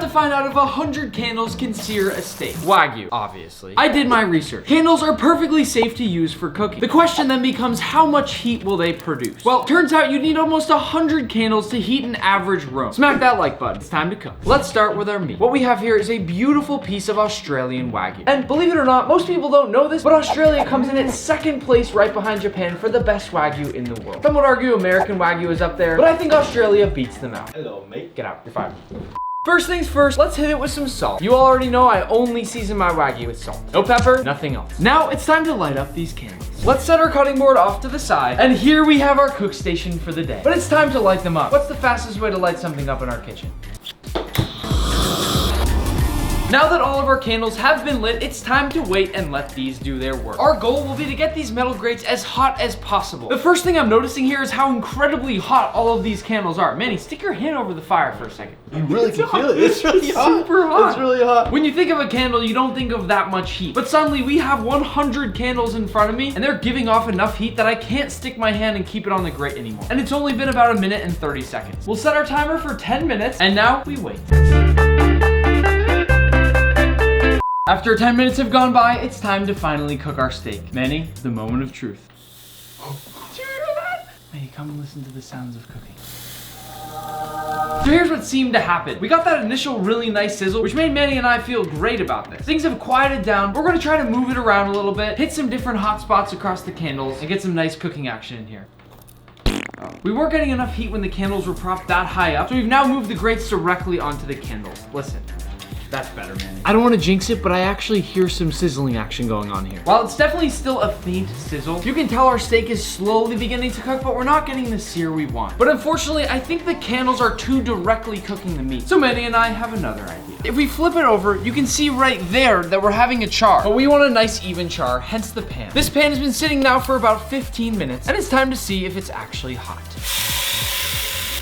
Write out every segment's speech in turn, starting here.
to find out if 100 candles can sear a steak. Wagyu, obviously. I did my research. Candles are perfectly safe to use for cooking. The question then becomes, how much heat will they produce? Well, turns out you need almost 100 candles to heat an average room. Smack that like button. It's time to cook. Let's start with our meat. What we have here is a beautiful piece of Australian Wagyu. And believe it or not, most people don't know this, but Australia comes in at second place right behind Japan for the best Wagyu in the world. Some would argue American Wagyu is up there, but I think Australia beats them out. Hello, mate. Get out, you're fired. First things first, let's hit it with some salt. You already know I only season my Wagyu with salt. No pepper, nothing else. Now it's time to light up these candles. Let's set our cutting board off to the side, and here we have our cook station for the day. But it's time to light them up. What's the fastest way to light something up in our kitchen? Now that all of our candles have been lit, it's time to wait and let these do their work. Our goal will be to get these metal grates as hot as possible. The first thing I'm noticing here is how incredibly hot all of these candles are. Manny, stick your hand over the fire for a second. You really can feel it. It's really hot. Super hot. It's really hot. When you think of a candle, you don't think of that much heat. But suddenly we have 100 candles in front of me, and they're giving off enough heat that I can't stick my hand and keep it on the grate anymore. And it's only been about 1 minute and 30 seconds. We'll set our timer for 10 minutes, and now we wait. After 10 minutes have gone by, it's time to finally cook our steak. Manny, the moment of truth. Did you hear that? Manny, come and listen to the sounds of cooking. So here's what seemed to happen. We got that initial really nice sizzle, which made Manny and I feel great about this. Things have quieted down. We're gonna try to move it around a little bit, hit some different hot spots across the candles, and get some nice cooking action in here. We weren't getting enough heat when the candles were propped that high up, so we've now moved the grates directly onto the candles. Listen. That's better, Manny. I don't want to jinx it, but I actually hear some sizzling action going on here. While it's definitely still a faint sizzle, you can tell our steak is slowly beginning to cook, but we're not getting the sear we want. But unfortunately, I think the candles are too directly cooking the meat. So Manny and I have another idea. If we flip it over, you can see right there that we're having a char, but we want a nice even char, hence the pan. This pan has been sitting now for about 15 minutes, and it's time to see if it's actually hot.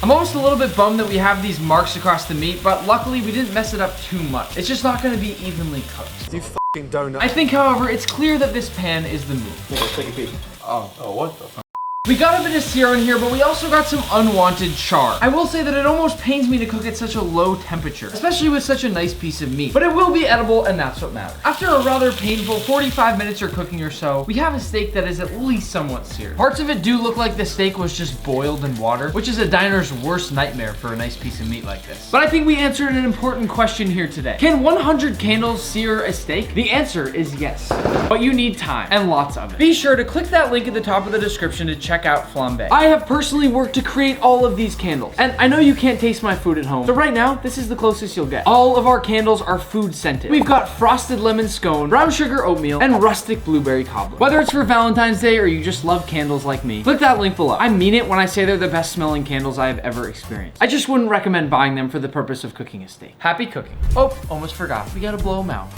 I'm almost a little bit bummed that we have these marks across the meat, but luckily we didn't mess it up too much. It's just not gonna be evenly cooked. You fucking donut. I think, however, it's clear that this pan is the move. Take a peek. Oh, what the fuck? We got a bit of sear in here, but we also got some unwanted char. I will say that it almost pains me to cook at such a low temperature, especially with such a nice piece of meat. But it will be edible, and that's what matters. After a rather painful 45 minutes or cooking or so, we have a steak that is at least somewhat seared. Parts of it do look like the steak was just boiled in water, which is a diner's worst nightmare for a nice piece of meat like this. But I think we answered an important question here today. Can 100 candles sear a steak? The answer is yes, but you need time, and lots of it. Be sure to click that link at the top of the description to check out flambe. I have personally worked to create all of these candles, and I know you can't taste my food at home, so right now, this is the closest you'll get. All of our candles are food scented. We've got frosted lemon scone, brown sugar oatmeal, and rustic blueberry cobbler. Whether it's for Valentine's Day or you just love candles like me, click that link below. I mean it when I say they're the best smelling candles I have ever experienced. I just wouldn't recommend buying them for the purpose of cooking a steak. Happy cooking. Oh, almost forgot. We gotta blow them out.